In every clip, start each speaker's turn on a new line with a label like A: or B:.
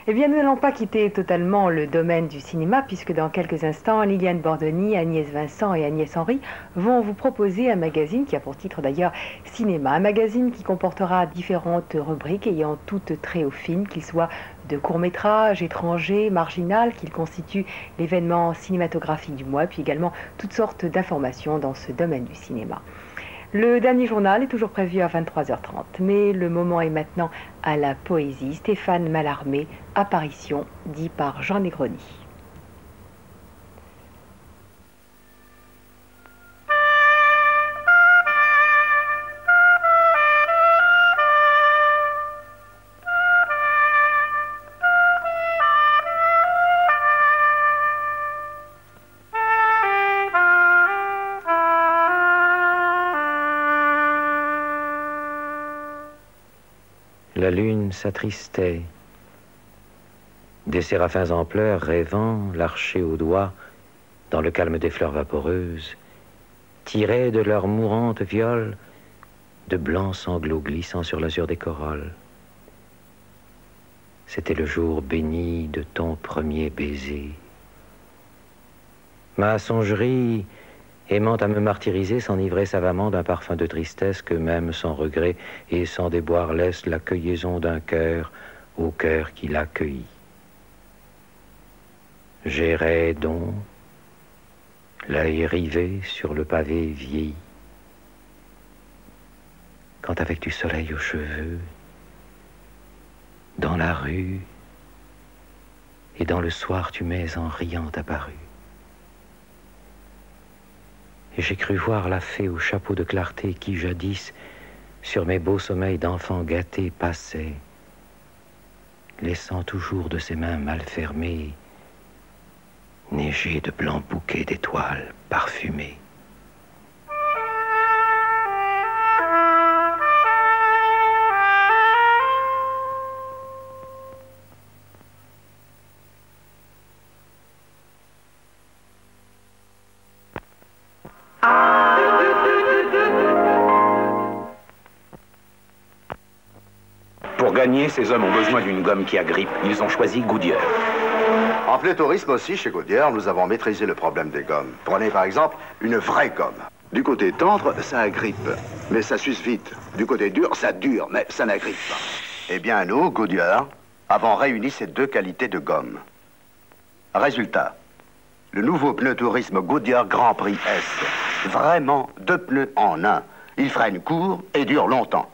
A: Eh bien, nous n'allons pas quitter totalement le domaine du cinéma, puisque dans quelques instants, Liliane Bordoni, Agnès Vincent et Agnès Henry vont vous proposer un magazine qui a pour titre d'ailleurs Cinéma. Un magazine qui comportera différentes rubriques ayant toutes trait au film, qu'il soit de court-métrage, étranger, marginal, qu'il constitue l'événement cinématographique du mois, puis également toutes sortes d'informations dans ce domaine du cinéma. Le dernier journal est toujours prévu à 23h30, mais le moment est maintenant à la poésie. Stéphane Mallarmé, Apparition, dit par Jean Negroni.
B: La lune s'attristait. Des séraphins en pleurs, rêvant, l'archer au doigt, dans le calme des fleurs vaporeuses, tiraient de leurs mourantes violes de blancs sanglots glissant sur l'azur des corolles. C'était le jour béni de ton premier baiser. Ma songerie, aimant à me martyriser, s'enivrait savamment d'un parfum de tristesse que même sans regret et sans déboire laisse la cueilliaison d'un cœur au cœur qui l'accueillit. J'errais donc, l'œil rivé sur le pavé vieilli, quand avec du soleil aux cheveux, dans la rue et dans le soir tu m'es en riant apparu. Et j'ai cru voir la fée au chapeau de clarté qui, jadis, sur mes beaux sommeils d'enfant gâté, passait, laissant toujours de ses mains mal fermées neiger de blancs bouquets d'étoiles parfumées.
C: Pour gagner, ces hommes ont besoin d'une gomme qui agrippe. Ils ont choisi Goodyear.
D: En pléthorisme aussi, chez Goodyear, nous avons maîtrisé le problème des gommes. Prenez par exemple une vraie gomme. Du côté tendre, ça agrippe, mais ça suce vite. Du côté dur, ça dure, mais ça n'agrippe pas. Eh bien, nous, Goodyear, avons réuni ces deux qualités de gomme. Résultat, le nouveau pneu tourisme Goodyear Grand Prix S. Vraiment deux pneus en un. Ils freinent court et durent longtemps.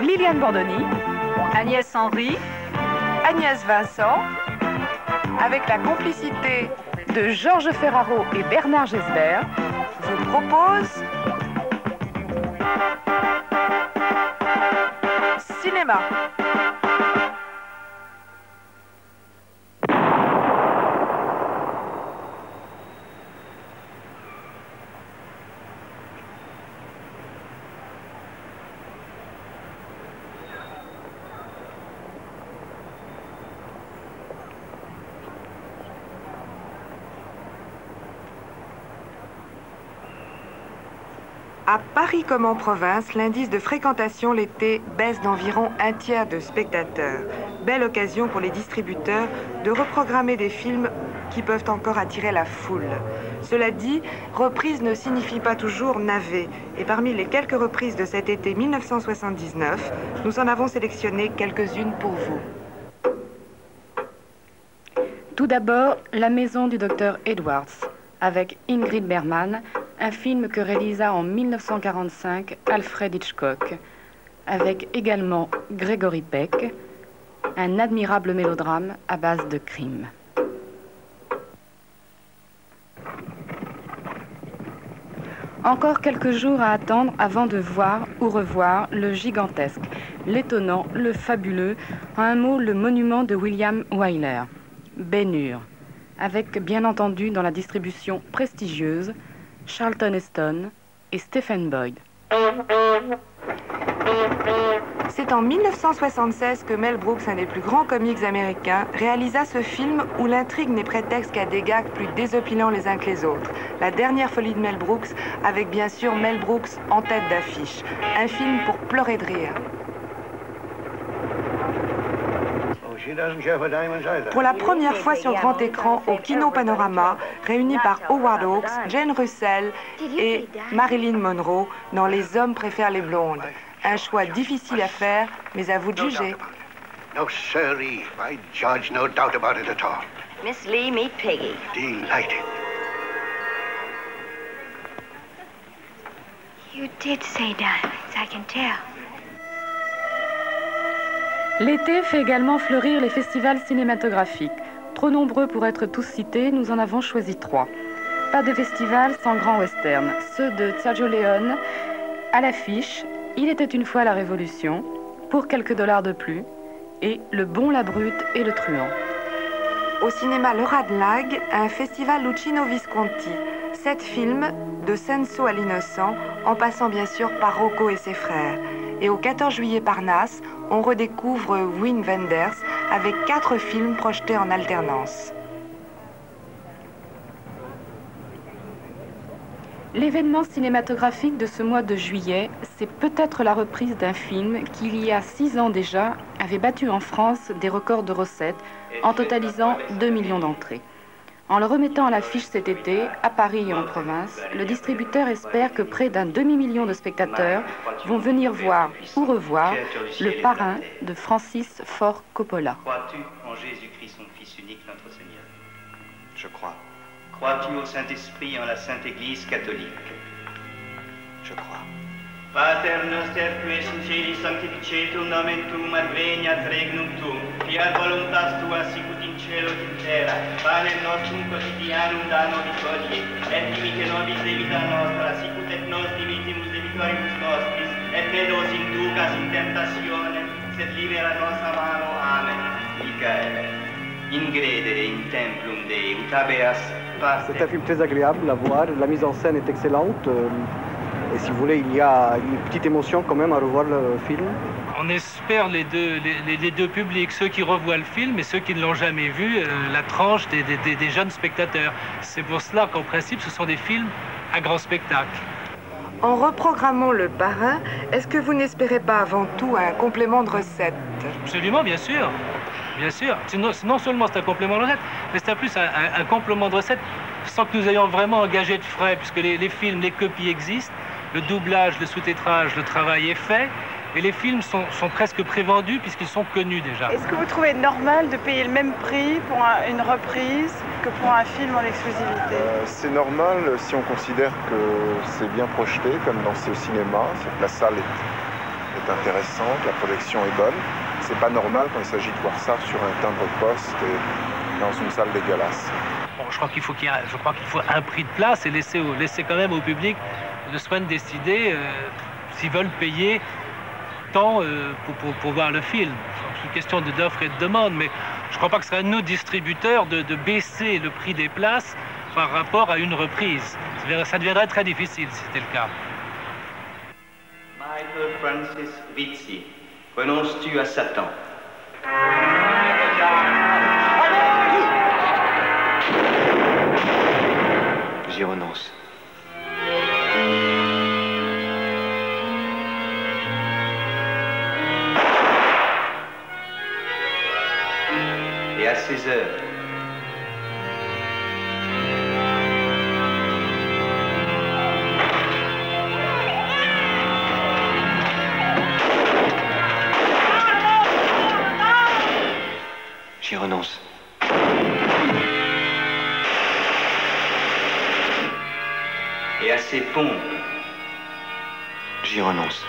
E: Liliane Bordoni, Agnès Henry, Agnès Vincent, avec la complicité de Georges Ferraro et Bernard Gesbert, vous propose Cinéma. À Paris comme en province, l'indice de fréquentation l'été baisse d'environ un tiers de spectateurs. Belle occasion pour les distributeurs de reprogrammer des films qui peuvent encore attirer la foule. Cela dit, reprise ne signifie pas toujours navet. Et parmi les quelques reprises de cet été 1979, nous en avons sélectionné quelques-unes pour vous. Tout d'abord, La maison du docteur Edwards, avec Ingrid Bergman, un film que réalisa en 1945 Alfred Hitchcock, avec également Gregory Peck, un admirable mélodrame à base de crime. Encore quelques jours à attendre avant de voir ou revoir le gigantesque, l'étonnant, le fabuleux, en un mot le monument de William Wyler, Ben-Hur.
F: avec bien entendu dans la distribution prestigieuse Charlton Heston et Stephen Boyd.
E: C'est en 1976 que Mel Brooks, un des plus grands comiques américains, réalisa ce film où l'intrigue n'est prétexte qu'à des gags plus désopilants les uns que les autres. La dernière folie de Mel Brooks, avec bien sûr Mel Brooks en tête d'affiche. Un film pour pleurer de rire. Pour la première fois sur grand écran au Kino Panorama, réunis par Howard Hawks, Jane Russell et Marilyn Monroe dans Les hommes préfèrent les blondes. Un choix difficile à faire, mais à vous de juger.
G: No, sirree. By George, no doubt about it at all.
H: Miss Lee, meet Peggy.
G: Delighted.
H: You did say diamonds, I can tell.
F: L'été fait également fleurir les festivals cinématographiques. Trop nombreux pour être tous cités, nous en avons choisi 3. Pas de festival sans grands westerns. Ceux de Sergio Leone, à l'affiche, Il était une fois la Révolution, Pour quelques dollars de plus, et Le Bon, la Brute et Le Truand.
E: Au cinéma Le Rat de Lag, un festival Luchino Visconti. 7 films, de Senso à l'innocent, en passant bien sûr par Rocco et ses frères. Et au 14 juillet Parnasse, on redécouvre Wim Wenders avec 4 films projetés en alternance.
F: L'événement cinématographique de ce mois de juillet, c'est peut-être la reprise d'un film qui, il y a 6 ans déjà, avait battu en France des records de recettes en totalisant 2 millions d'entrées. En le remettant à l'affiche cet été, à Paris et en province, le distributeur espère que près d'un demi-million de spectateurs vont venir voir ou revoir Le Parrain de Francis Ford Coppola.
I: Crois-tu en Jésus-Christ, son Fils unique, notre Seigneur?
G: Je crois.
I: Crois-tu au Saint-Esprit, en la Sainte Église catholique?
G: Je crois.
I: Pater noster qui es in cieli sanctificetur nomen tuum, adveniat regnum tuum, fiat voluntas tua sicut in cielo et in terra. Panem nostrum quotidianum da nobis hodie, et dimitte nobis debita nostra, sicut et nos dimittimus debitoribus nostris, et ne nos inducas in tentationem, sed libera nos a malo. Amen. Michael, ingredere in templum Dei, ut habeas parte.
J: C'est un film très agréable à voir, la mise en scène est excellente. Et si vous voulez, il y a une petite émotion quand même à revoir le film.
K: On espère les deux publics, ceux qui revoient le film et ceux qui ne l'ont jamais vu, la tranche des jeunes spectateurs. C'est pour cela qu'en principe, ce sont des films à grand spectacle.
E: En reprogrammant Le Parrain, est-ce que vous n'espérez pas avant tout un complément de recettes?
K: Absolument, bien sûr. Bien sûr. Non seulement c'est un complément de recettes, mais c'est en plus un complément de recettes sans que nous ayons vraiment engagé de frais, puisque les films, les copies existent, le doublage, le sous-titrage, le travail est fait, et les films sont presque prévendus puisqu'ils sont connus déjà.
L: Est-ce que vous trouvez normal de payer le même prix pour une reprise que pour un film en exclusivité?
M: C'est normal si on considère que c'est bien projeté, comme dans ce cinéma, que la salle est intéressante, la projection est bonne. C'est pas normal quand il s'agit de voir ça sur un timbre-poste et dans une salle dégueulasse.
K: Bon, je crois qu'il faut un prix de place et laisser quand même au public le soin de décider s'ils veulent payer tant pour voir le film. C'est une question d'offre et de demande, mais je ne crois pas que ce serait à nous, distributeurs, de baisser le prix des places par rapport à une reprise. Ça deviendrait très difficile si c'était le cas.
I: Michael Francis Vizzi, renonces-tu à Satan?
B: J'y renonce.
I: Et à 16 heures.
B: J'y renonce.
I: Et à ses pompes.
B: J'y renonce.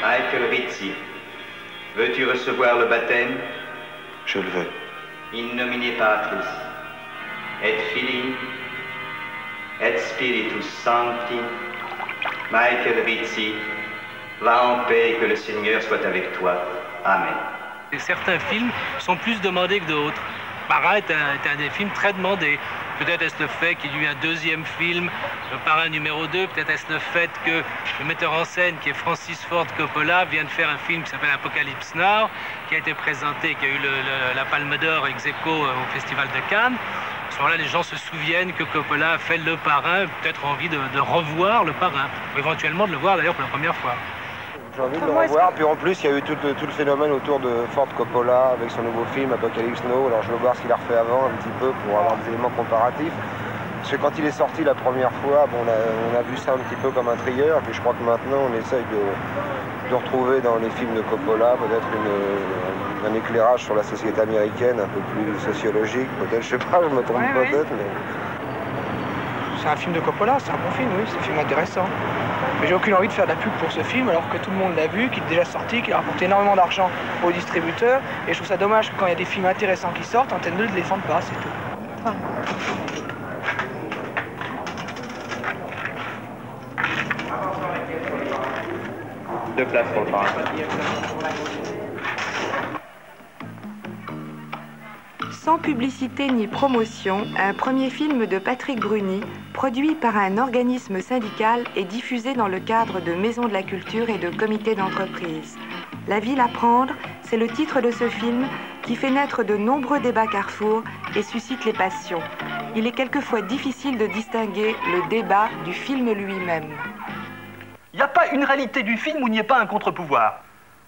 I: Michael Rizzi, veux-tu recevoir le baptême?
B: Je le veux.
I: In nomine Patris, et Filii, et Spiritus Sancti. Michael Rizzi, va en paix et que le Seigneur soit avec toi. Amen.
K: Et certains films sont plus demandés que d'autres. Parrain est un des films très demandés. Peut-être est-ce le fait qu'il y ait eu un deuxième film, le Parrain numéro 2, peut-être est-ce le fait que le metteur en scène, qui est Francis Ford Coppola, vient de faire un film qui s'appelle Apocalypse Now, qui a été présenté, qui a eu la Palme d'Or ex aequo au Festival de Cannes. À ce moment-là, les gens se souviennent que Coppola a fait le Parrain, peut-être envie de revoir le Parrain, ou éventuellement de le voir d'ailleurs pour la première fois.
N: J'ai envie de le revoir, puis en plus il y a eu tout le phénomène autour de Ford Coppola avec son nouveau film Apocalypse Now, alors je veux voir ce qu'il a refait avant un petit peu pour avoir des éléments comparatifs. Parce que quand il est sorti la première fois, bon, on a vu ça un petit peu comme un trieur, puis je crois que maintenant on essaye de retrouver dans les films de Coppola peut-être un éclairage sur la société américaine un peu plus sociologique, peut-être, je sais pas, je me trompe peut-être, mais...
J: C'est un film de Coppola, c'est un bon film, oui, c'est un film intéressant. Mais j'ai aucune envie de faire de la pub pour ce film alors que tout le monde l'a vu, qu'il est déjà sorti, qu'il a rapporté énormément d'argent aux distributeurs. Et je trouve ça dommage que quand il y a des films intéressants qui sortent, Antenne 2 ne les défende pas, c'est tout. Ah.
I: Deux places pour le parrain.
E: Sans publicité ni promotion, un premier film de Patrick Bruni, produit par un organisme syndical et diffusé dans le cadre de maisons de la culture et de comités d'entreprise. La ville à prendre, c'est le titre de ce film qui fait naître de nombreux débats carrefour et suscite les passions. Il est quelquefois difficile de distinguer le débat du film lui-même.
O: Il n'y a pas une réalité du film où il n'y ait pas un contre-pouvoir.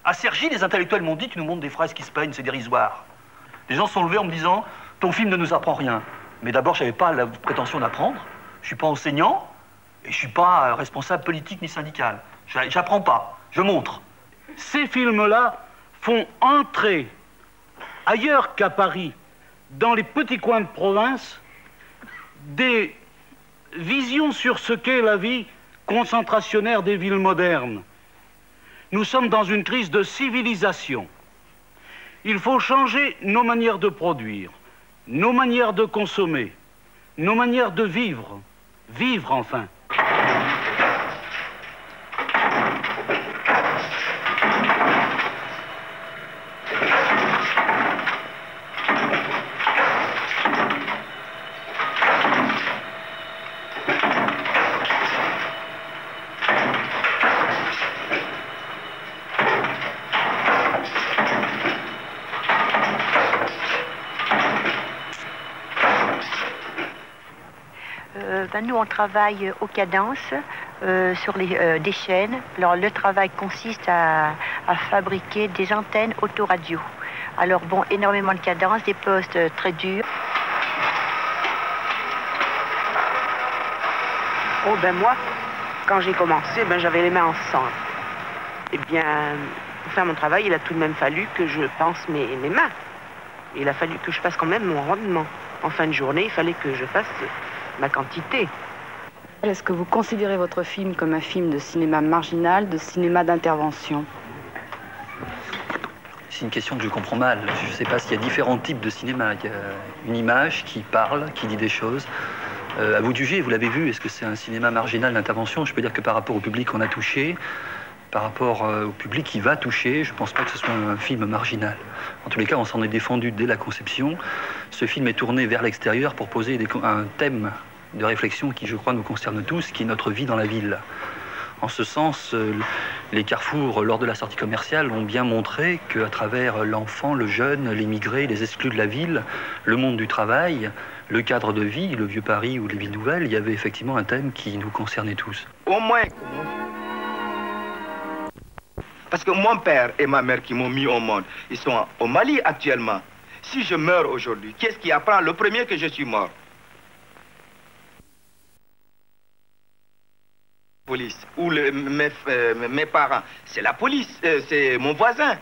O: À Cergy, les intellectuels m'ont dit « Tu nous montres des fraises qui se peignent, c'est dérisoire ». Les gens se sont levés en me disant « Ton film ne nous apprend rien ». Mais d'abord, je n'avais pas la prétention d'apprendre. Je ne suis pas enseignant et je ne suis pas responsable politique ni syndical. J'apprends pas, je montre.
P: Ces films-là font entrer, ailleurs qu'à Paris, dans les petits coins de province, des visions sur ce qu'est la vie concentrationnaire des villes modernes. Nous sommes dans une crise de civilisation. Il faut changer nos manières de produire, nos manières de consommer, nos manières de vivre. Vivre, enfin.
H: Nous, on travaille aux cadences sur des chaînes. Alors, le travail consiste à fabriquer des antennes autoradio. Alors, bon, énormément de cadences, des postes très durs.
Q: Oh, ben moi, quand j'ai commencé, j'avais les mains en sang. Eh bien, pour faire mon travail, il a tout de même fallu que je pense mes mains. Il a fallu que je fasse quand même mon rendement. En fin de journée, il fallait que je fasse ma quantité.
F: Est-ce que vous considérez votre film comme un film de cinéma marginal, de cinéma d'intervention?
R: C'est une question que je comprends mal. Je ne sais pas s'il y a différents types de cinéma. Il y a une image qui parle, qui dit des choses. À vous de juger, vous l'avez vu, est-ce que c'est un cinéma marginal d'intervention? Je peux dire que par rapport au public qu'on a touché, par rapport au public qui va toucher, je ne pense pas que ce soit un film marginal. En tous les cas, on s'en est défendu dès la conception. Ce film est tourné vers l'extérieur pour poser un thème de réflexion qui, je crois, nous concerne tous, qui est notre vie dans la ville. En ce sens, les carrefours, lors de la sortie commerciale, ont bien montré qu'à travers l'enfant, le jeune, l'immigré, les exclus de la ville, le monde du travail, le cadre de vie, le vieux Paris ou les villes nouvelles, il y avait effectivement un thème qui nous concernait tous.
G: Au moins... Parce que mon père et ma mère qui m'ont mis au monde, ils sont au Mali actuellement. Si je meurs aujourd'hui, qu'est-ce qui apprend le premier que je suis mort? Police ou mes parents, c'est la police, c'est mon voisin.